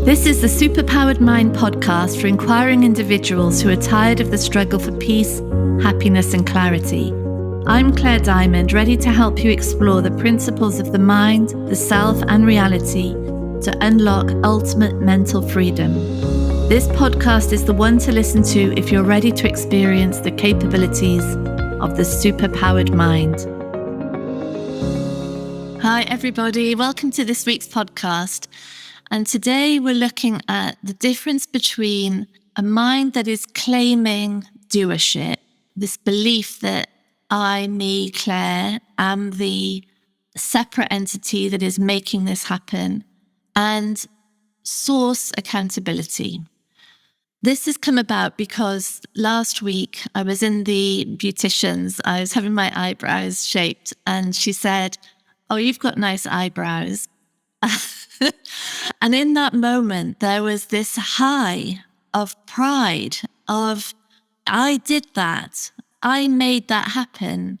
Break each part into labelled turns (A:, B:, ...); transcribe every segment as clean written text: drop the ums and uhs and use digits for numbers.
A: This is the Superpowered Mind podcast for inquiring individuals who are tired of the struggle for peace, happiness, and clarity. I'm Claire Diamond, ready to help you explore the principles of the mind, the self, and reality to unlock ultimate mental freedom. This podcast is the one to listen to if you're ready to experience the capabilities of the superpowered mind. Hi, everybody. Welcome to this week's podcast. And today we're looking at the difference between a mind that is claiming doership, this belief that I, me, Claire, am the separate entity that is making this happen, and source accountability. This has come about because last week I was in the beautician's. I was having my eyebrows shaped, and she said, "Oh, you've got nice eyebrows." And in that moment, there was this high of pride of, I did that. I made that happen.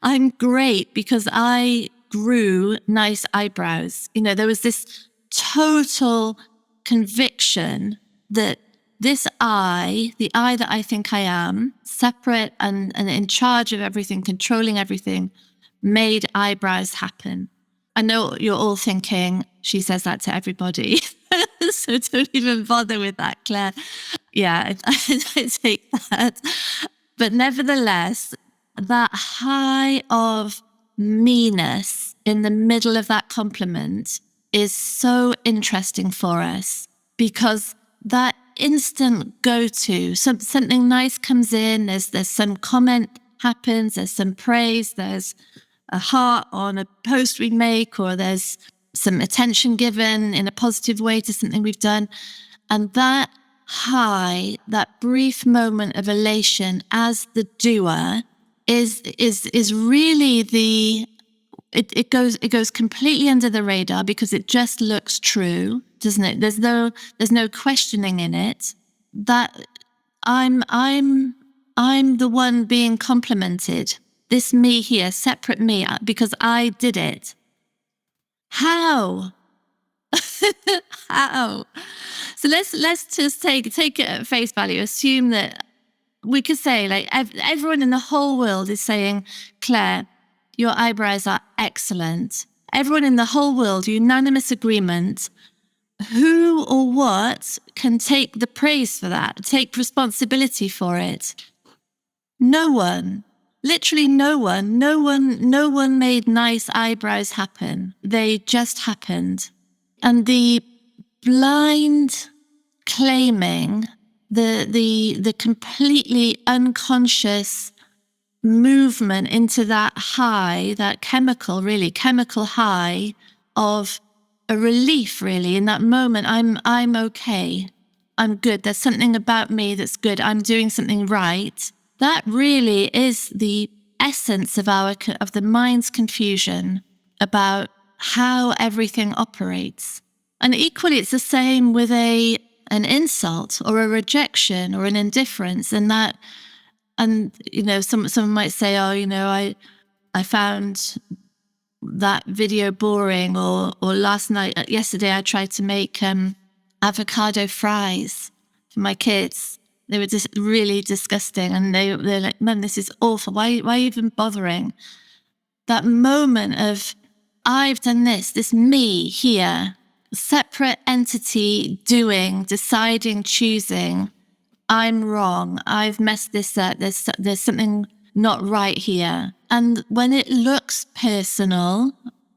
A: I'm great because I grew nice eyebrows. You know, there was this total conviction that this I, the I that I think I am, separate and in charge of everything, controlling everything, made eyebrows happen. I know you're all thinking, she says that to everybody. So don't even bother with that, Claire. Yeah, I take that. But nevertheless, that high of me-ness in the middle of that compliment is so interesting for us, because that instant go-to, something nice comes in, there's some comment happens, there's some praise, there's a heart on a post we make, or there's some attention given in a positive way to something we've done. And that high, that brief moment of elation as the doer is really it goes completely under the radar because it just looks true, doesn't it? There's no questioning in it that I'm the one being complimented. This me here, separate me, because I did it. How? How? So let's just take it at face value. Assume that we could say, like, everyone in the whole world is saying, "Claire, your eyebrows are excellent." Everyone in the whole world, unanimous agreement. Who or what can take the praise for that? Take responsibility for it? No one. Literally no one. No one made nice eyebrows happen. They just happened. And the blind claiming, the completely unconscious movement into that high, that chemical high of a relief, really, in that moment. I'm okay. I'm good. There's something about me that's good. I'm doing something right. That really is the essence of the mind's confusion about how everything operates. And equally, it's the same with an insult or a rejection or an indifference. And you know, someone might say, "Oh, you know, I found that video boring," or yesterday I tried to make avocado fries for my kids. They were just really disgusting, and they're like, "Mum, this is awful. Why even bothering?" That moment of, I've done this me here, separate entity doing, deciding, choosing. I'm wrong. I've messed this up. There's something not right here. And when it looks personal,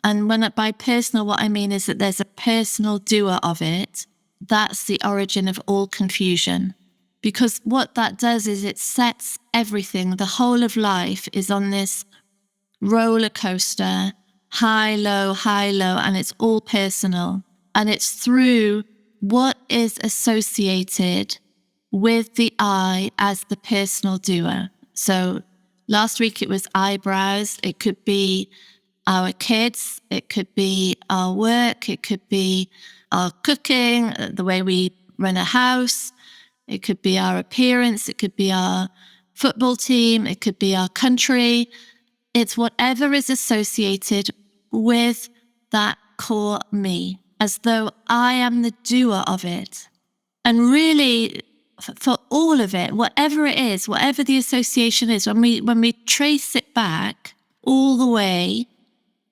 A: and by personal, what I mean is that there's a personal doer of it, that's the origin of all confusion. Because what that does is it sets everything, the whole of life is on this roller coaster, high, low, and it's all personal. And it's through what is associated with the I as the personal doer. So last week it was eyebrows. It could be our kids. It could be our work. It could be our cooking, the way we run a house. It could be our appearance. It could be our football team. It could be our country. It's whatever is associated with that core me. as though I am the doer of it. And really, for all of it, whatever it is, whatever the association is, when we trace it back all the way,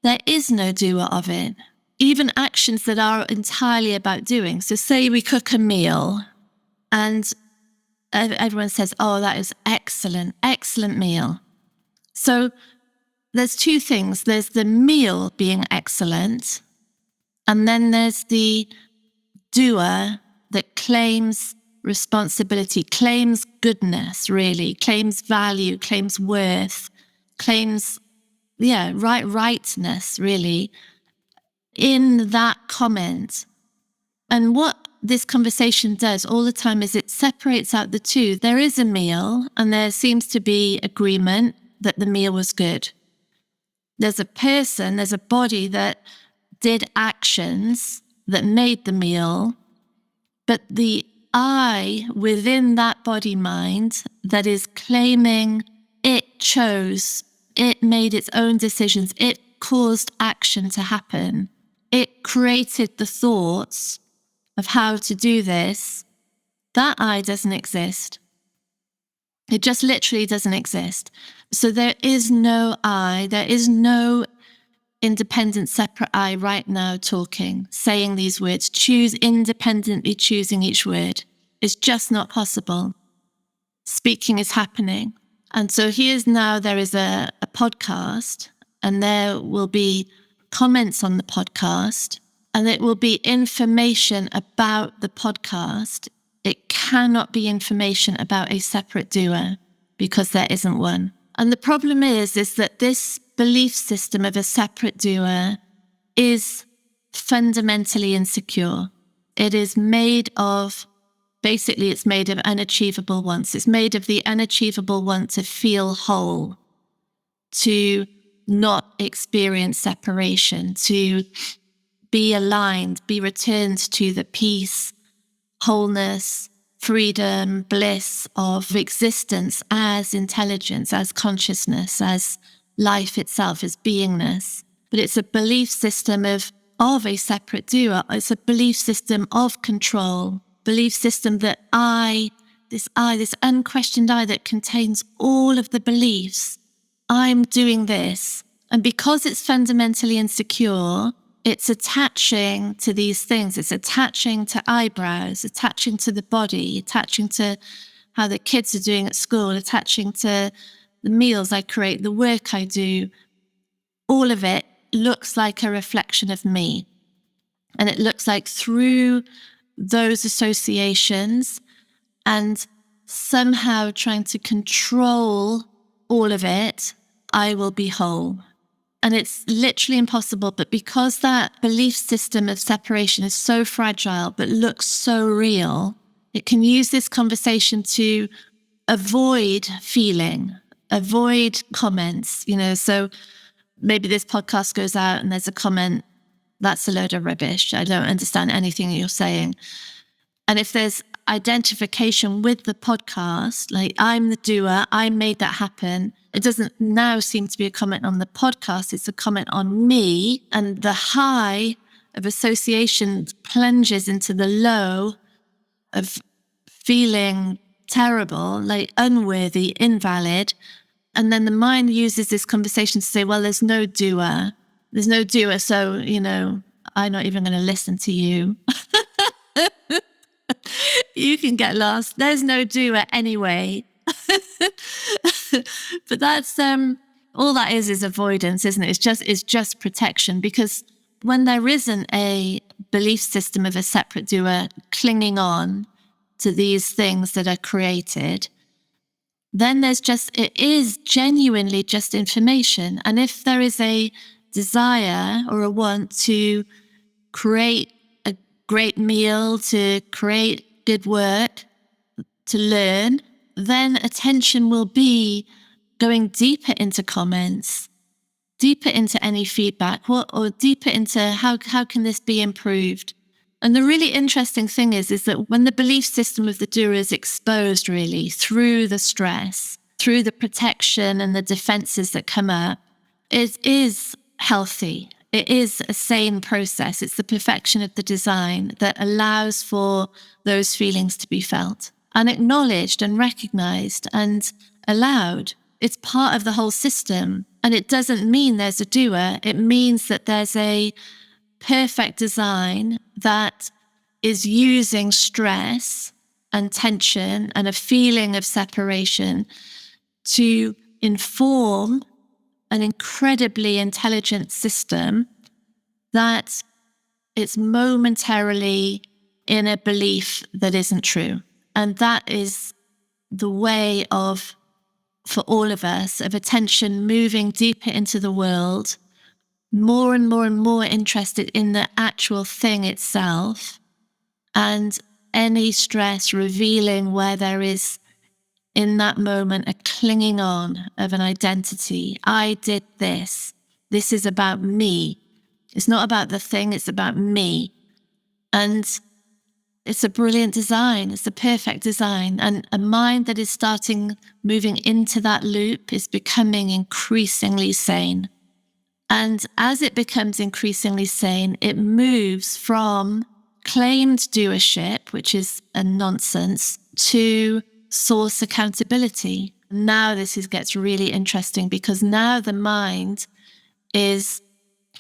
A: there is no doer of it. Even actions that are entirely about doing. So say we cook a meal and everyone says, oh, that is excellent, excellent meal. So there's two things. There's the meal being excellent, and then there's the doer that claims responsibility, claims goodness, really, claims value, claims worth, claims, rightness, really, in that comment. And what this conversation does all the time is it separates out the two. There is a meal, and there seems to be agreement that the meal was good. There's a person, there's a body that did actions that made the meal, but the I within that body mind that is claiming it chose, it made its own decisions, it caused action to happen, it created the thoughts of how to do this, that I doesn't exist. It just literally doesn't exist. So there is no I, there is no independent, separate I right now talking, saying these words, independently choosing each word. It's just not possible. Speaking is happening. And so there is a podcast, and there will be comments on the podcast, and it will be information about the podcast. It cannot be information about a separate doer, because there isn't one. And the problem is that this belief system of a separate doer is fundamentally insecure. It is made of unachievable wants. It's made of the unachievable want to feel whole, to not experience separation, to be aligned, be returned to the peace, wholeness, freedom, bliss of existence as intelligence, as consciousness, as life itself, as beingness. But it's a belief system of a separate doer. It's a belief system of control, belief system that this unquestioned I that contains all of the beliefs. I'm doing this. And because it's fundamentally insecure, it's attaching to these things. It's attaching to eyebrows, attaching to the body, attaching to how the kids are doing at school, attaching to the meals I create, the work I do. All of it looks like a reflection of me. And it looks like through those associations and somehow trying to control all of it, I will be whole. And it's literally impossible, but because that belief system of separation is so fragile, but looks so real, it can use this conversation to avoid feeling, avoid comments, so maybe this podcast goes out and there's a comment, that's a load of rubbish. I don't understand anything you're saying. And if there's identification with the podcast, like I'm the doer, I made that happen, it doesn't now seem to be a comment on the podcast, it's a comment on me. And the high of association plunges into the low of feeling terrible, like unworthy, invalid. And then the mind uses this conversation to say, well, there's no doer. There's no doer, so, I'm not even going to listen to you. You can get lost. There's no doer anyway. But that's all that is avoidance, isn't it? It's just protection, because when there isn't a belief system of a separate doer clinging on to these things that are created, then it is genuinely just information. And if there is a desire or a want to create a great meal, to create good work, to learn, then attention will be going deeper into comments, deeper into any feedback, or deeper into how can this be improved. And the really interesting thing is that when the belief system of the doer is exposed really through the stress, through the protection and the defenses that come up, it is healthy. it is a sane process. It's the perfection of the design that allows for those feelings to be felt and acknowledged and recognized and allowed. It's part of the whole system. And it doesn't mean there's a doer. It means that there's a perfect design that is using stress and tension and a feeling of separation to inform an incredibly intelligent system that it's momentarily in a belief that isn't true. And that is the way of, for all of us, of attention moving deeper into the world, more and more and more interested in the actual thing itself, and any stress revealing where there is in that moment a clinging on of an identity. I did this. This is about me. It's not about the thing, it's about me. And it's a brilliant design. It's a perfect design. And a mind that is starting moving into that loop is becoming increasingly sane. And as it becomes increasingly sane, it moves from claimed doership, which is a nonsense, to source accountability. Now gets really interesting, because now the mind is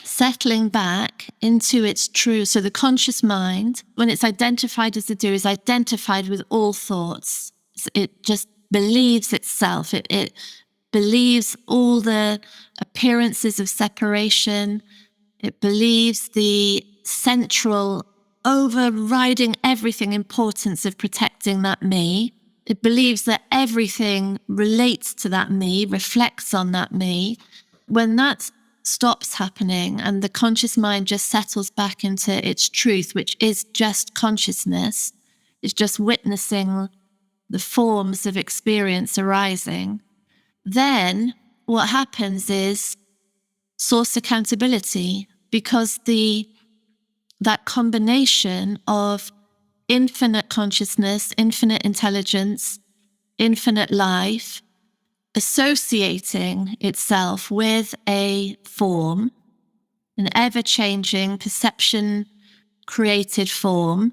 A: settling back into its true. So the conscious mind, when it's identified as the doer, is identified with all thoughts. It just believes itself. It believes all the appearances of separation. It believes the central, overriding everything importance of protecting that me. It believes that everything relates to that me, reflects on that me. When that stops happening and the conscious mind just settles back into its truth, which is just consciousness, it's just witnessing the forms of experience arising, then what happens is source accountability, because that combination of infinite consciousness, infinite intelligence, infinite life, associating itself with a form, an ever-changing perception-created form,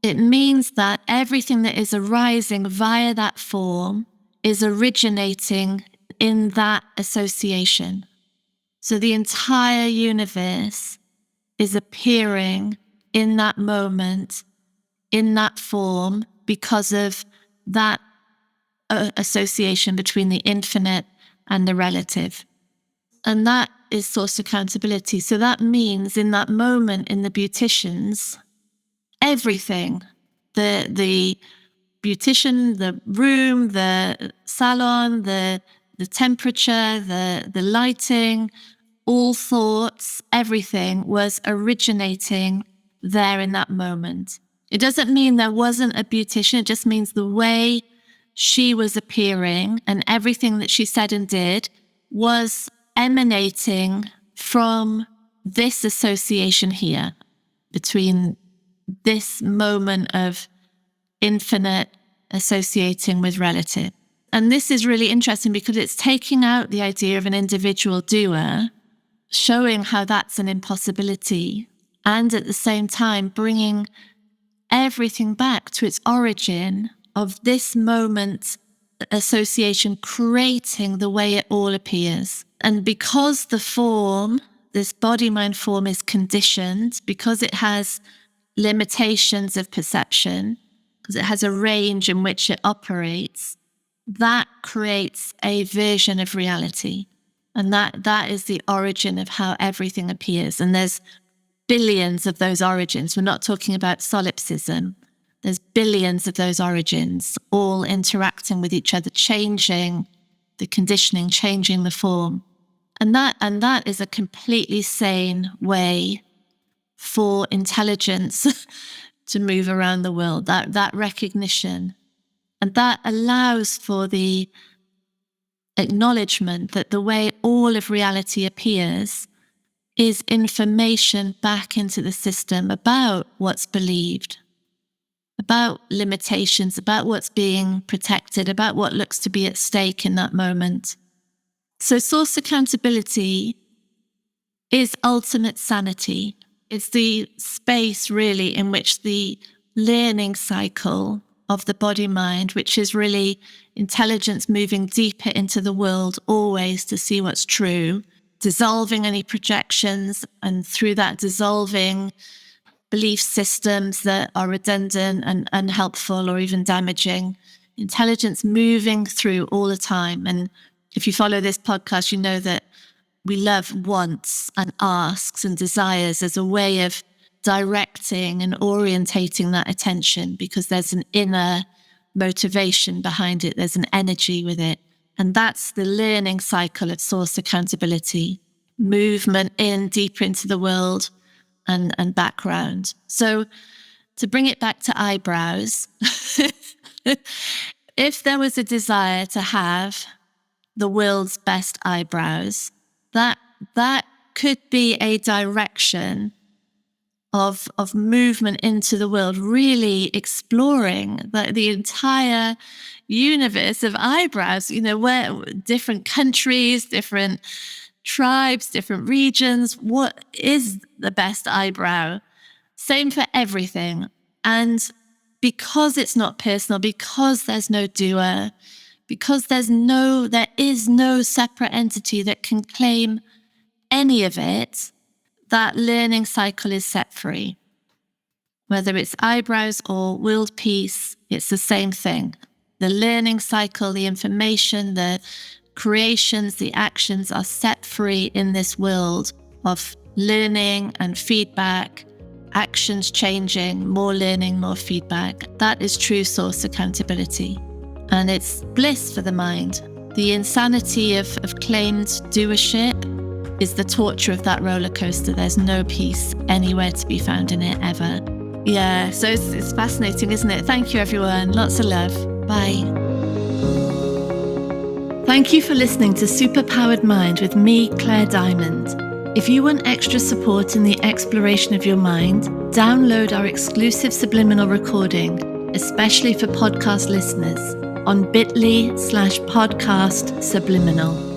A: it means that everything that is arising via that form is originating in that association. So the entire universe is appearing in that moment, in that form, because of that association between the infinite and the relative. And that is source accountability. So that means in that moment in the beauticians, everything, the beautician, the room, the salon, the temperature, the lighting, all thoughts, everything was originating there in that moment. It doesn't mean there wasn't a beautician. It just means the way she was appearing and everything that she said and did was emanating from this association here, between this moment of infinite associating with relative. And this is really interesting because it's taking out the idea of an individual doer, showing how that's an impossibility, and at the same time bringing everything back to its origin of this moment association creating the way it all appears. And because the form, this body-mind form, is conditioned, because it has limitations of perception, because it has a range in which it operates, that creates a version of reality. And that is the origin of how everything appears. And there's billions of those origins. We're not talking about solipsism. There's billions of those origins, all interacting with each other, changing the conditioning, changing the form. And that is a completely sane way for intelligence to move around the world, that recognition. And that allows for the acknowledgement that the way all of reality appears is information back into the system about what's believed, about limitations, about what's being protected, about what looks to be at stake in that moment. So source accountability is ultimate sanity. It's the space really in which the learning cycle of the body-mind, which is really intelligence moving deeper into the world always to see what's true, dissolving any projections, and through that dissolving belief systems that are redundant and unhelpful or even damaging. Intelligence moving through all the time. And if you follow this podcast, you know that we love wants and asks and desires as a way of directing and orientating that attention, because there's an inner motivation behind it. There's an energy with it. And that's the learning cycle of source accountability, movement in deeper into the world and background. So to bring it back to eyebrows, if there was a desire to have the world's best eyebrows, that could be a direction of movement into the world, really exploring the entire universe of eyebrows, where different countries, different tribes, different regions, what is the best eyebrow? Same for everything. And because it's not personal, because there's no doer, because there is no separate entity that can claim any of it, that learning cycle is set free. Whether it's eyebrows or world peace, it's the same thing. The learning cycle, the information, the creations, the actions are set free in this world of learning and feedback, actions changing, more learning, more feedback. That is true source accountability. And it's bliss for the mind. The insanity of claimed doership is the torture of that roller coaster. There's no peace anywhere to be found in it ever. Yeah, so it's fascinating, isn't it? Thank you, everyone. Lots of love. Bye. Thank you for listening to Superpowered Mind with me, Claire Diamond. If you want extra support in the exploration of your mind, download our exclusive subliminal recording, especially for podcast listeners, on bit.ly/podcast subliminal.